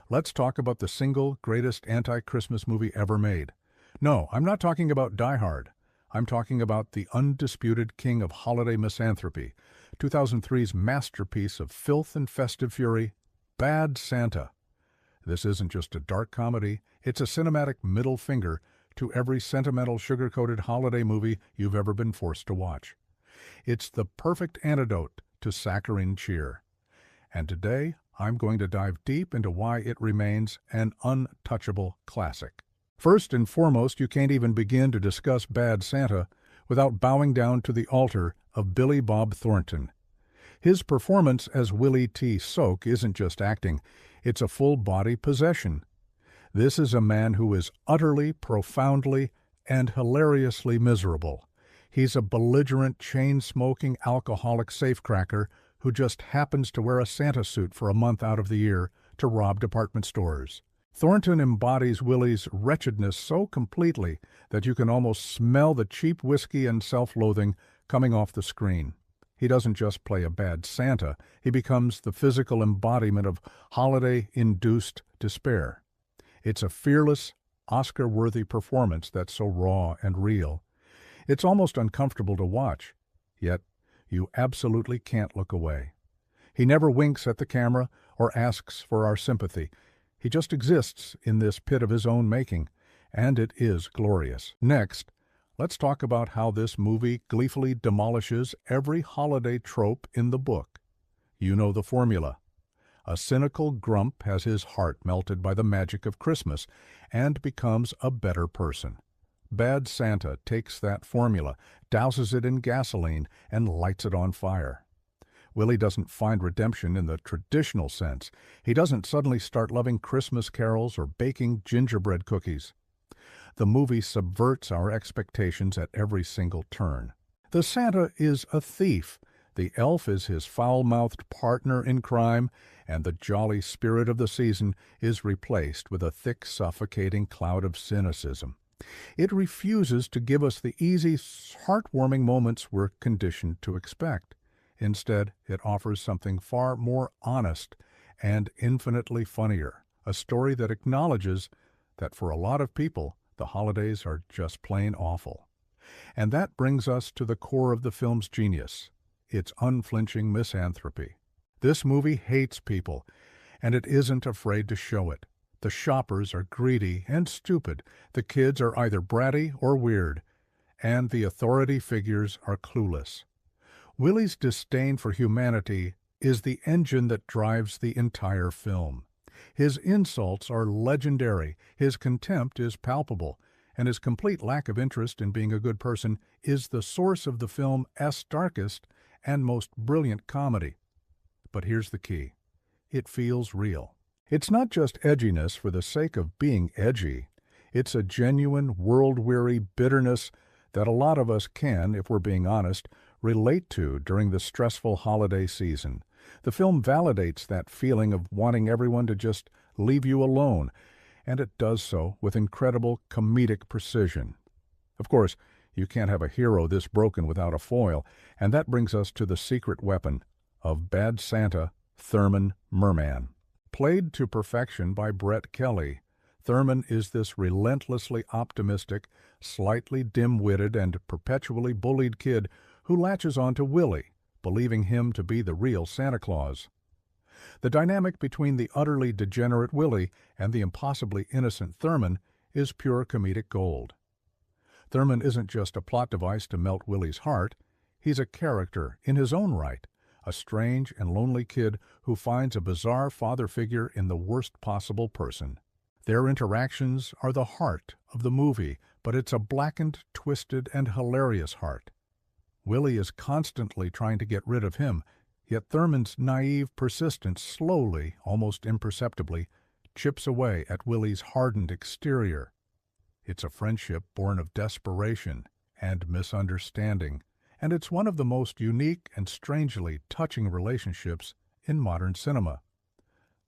Let's talk about the single greatest anti-Christmas movie ever made. No, I'm not talking about Die Hard. I'm talking about the undisputed king of holiday misanthropy, 2003's masterpiece of filth and festive fury, Bad Santa. This isn't just a dark comedy, it's a cinematic middle finger to every sentimental sugar-coated holiday movie you've ever been forced to watch. It's the perfect antidote to saccharine cheer. And today, I'm going to dive deep into why it remains an untouchable classic. First and foremost, you can't even begin to discuss Bad Santa without bowing down to the altar of Billy Bob Thornton. His performance as Willie T. Soak isn't just acting, it's a full-body possession. This is a man who is utterly, profoundly, and hilariously miserable. He's a belligerent, chain-smoking, alcoholic safecracker who just happens to wear a Santa suit for a month out of the year to rob department stores. Thornton embodies Willie's wretchedness so completely that you can almost smell the cheap whiskey and self-loathing coming off the screen. He doesn't just play a bad Santa, he becomes the physical embodiment of holiday-induced despair. It's a fearless, Oscar-worthy performance that's so raw and real. It's almost uncomfortable to watch, yet you absolutely can't look away. He never winks at the camera or asks for our sympathy. He just exists in this pit of his own making, and it is glorious. Next, let's talk about how this movie gleefully demolishes every holiday trope in the book. You know the formula. A cynical grump has his heart melted by the magic of Christmas and becomes a better person. Bad Santa takes that formula, douses it in gasoline, and lights it on fire. Willie doesn't find redemption in the traditional sense. He doesn't suddenly start loving Christmas carols or baking gingerbread cookies. The movie subverts our expectations at every single turn. The Santa is a thief. The elf is his foul-mouthed partner in crime, and the jolly spirit of the season is replaced with a thick, suffocating cloud of cynicism. It refuses to give us the easy, heartwarming moments we're conditioned to expect. Instead, it offers something far more honest and infinitely funnier, a story that acknowledges that for a lot of people, the holidays are just plain awful. And that brings us to the core of the film's genius, its unflinching misanthropy. This movie hates people, and it isn't afraid to show it. The shoppers are greedy and stupid, the kids are either bratty or weird, and the authority figures are clueless. Willie's disdain for humanity is the engine that drives the entire film. His insults are legendary, his contempt is palpable, and his complete lack of interest in being a good person is the source of the film's darkest and most brilliant comedy. But here's the key. It feels real. It's not just edginess for the sake of being edgy. It's a genuine, world-weary bitterness that a lot of us can, if we're being honest, relate to during the stressful holiday season. The film validates that feeling of wanting everyone to just leave you alone, and it does so with incredible comedic precision. Of course, you can't have a hero this broken without a foil, and that brings us to the secret weapon of Bad Santa, Thurman Merman. Played to perfection by Brett Kelly, Thurman is this relentlessly optimistic, slightly dim-witted, and perpetually bullied kid who latches on to Willie, believing him to be the real Santa Claus. The dynamic between the utterly degenerate Willie and the impossibly innocent Thurman is pure comedic gold. Thurman isn't just a plot device to melt Willie's heart, he's a character in his own right, a strange and lonely kid who finds a bizarre father figure in the worst possible person. Their interactions are the heart of the movie, but it's a blackened, twisted, and hilarious heart. Willie is constantly trying to get rid of him, yet Thurman's naive persistence slowly, almost imperceptibly, chips away at Willie's hardened exterior. It's a friendship born of desperation and misunderstanding, and it's one of the most unique and strangely touching relationships in modern cinema.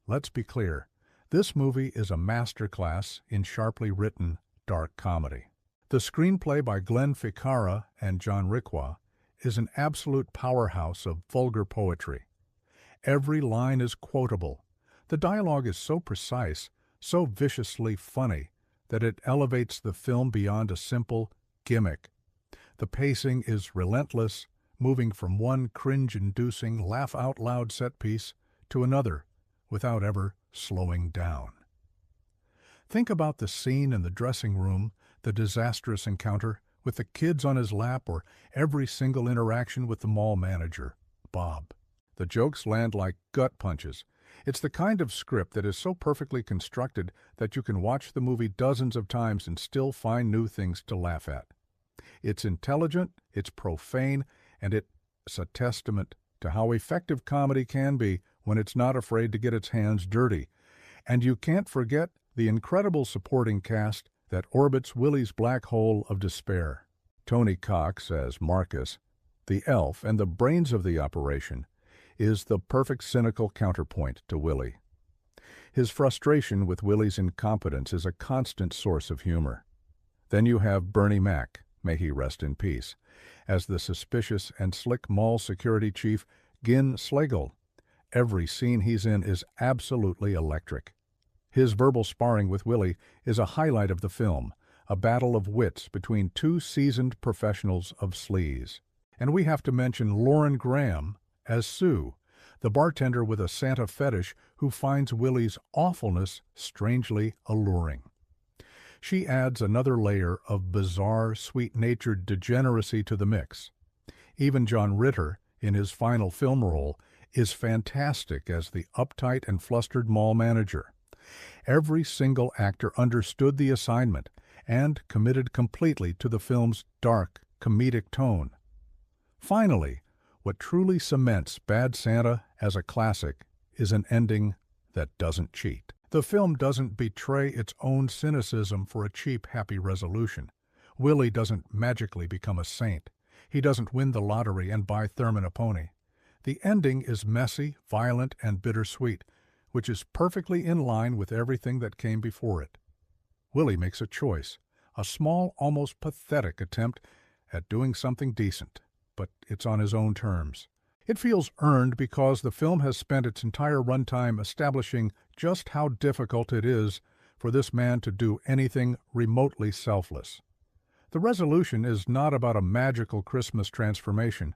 Let's be clear, this movie is a masterclass in sharply written, dark comedy. The screenplay by Glenn Ficarra and John Requa is an absolute powerhouse of vulgar poetry. Every line is quotable. The dialogue is so precise, so viciously funny, that it elevates the film beyond a simple gimmick. The pacing is relentless, moving from one cringe-inducing, laugh-out-loud set piece to another without ever slowing down. Think about the scene in the dressing room, the disastrous encounter with the kids on his lap, or every single interaction with the mall manager, Bob. The jokes land like gut punches. It's the kind of script that is so perfectly constructed that you can watch the movie dozens of times and still find new things to laugh at. It's intelligent, it's profane, and it's a testament to how effective comedy can be when it's not afraid to get its hands dirty. And you can't forget the incredible supporting cast that orbits Willie's black hole of despair. Tony Cox as Marcus, the elf and the brains of the operation, is the perfect cynical counterpoint to Willie. His frustration with Willie's incompetence is a constant source of humor. Then you have Bernie Mac, may he rest in peace, as the suspicious and slick mall security chief Gin Slagle. Every scene he's in is absolutely electric. His verbal sparring with Willie is a highlight of the film, a battle of wits between two seasoned professionals of sleaze. And we have to mention Lauren Graham as Sue, the bartender with a Santa fetish who finds Willie's awfulness strangely alluring. She adds another layer of bizarre, sweet-natured degeneracy to the mix. Even John Ritter, in his final film role, is fantastic as the uptight and flustered mall manager. Every single actor understood the assignment and committed completely to the film's dark, comedic tone. Finally, what truly cements Bad Santa as a classic is an ending that doesn't cheat. The film doesn't betray its own cynicism for a cheap, happy resolution. Willie doesn't magically become a saint. He doesn't win the lottery and buy Thurman a pony. The ending is messy, violent, and bittersweet, which is perfectly in line with everything that came before it. Willie makes a choice, a small, almost pathetic attempt at doing something decent, but it's on his own terms. It feels earned because the film has spent its entire runtime establishing just how difficult it is for this man to do anything remotely selfless. The resolution is not about a magical Christmas transformation.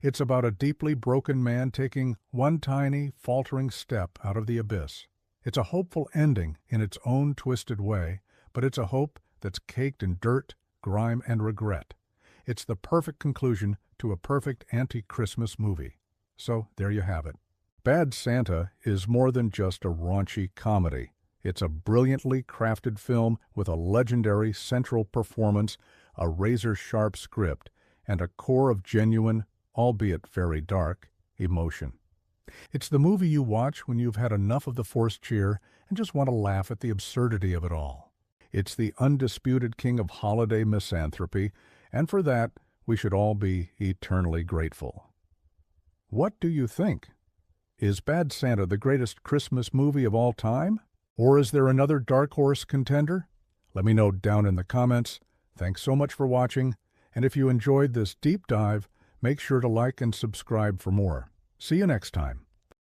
It's about a deeply broken man taking one tiny, faltering step out of the abyss. It's a hopeful ending in its own twisted way, but it's a hope that's caked in dirt, grime, and regret. It's the perfect conclusion to a perfect anti-Christmas movie. So there you have it. Bad Santa is more than just a raunchy comedy. It's a brilliantly crafted film with a legendary central performance, a razor-sharp script, and a core of genuine, albeit very dark, emotion. It's the movie you watch when you've had enough of the forced cheer and just want to laugh at the absurdity of it all. It's the undisputed king of holiday misanthropy, and for that, we should all be eternally grateful. What do you think? Is Bad Santa the greatest Christmas movie of all time? Or is there another dark horse contender? Let me know down in the comments. Thanks so much for watching, and if you enjoyed this deep dive, make sure to like and subscribe for more. See you next time.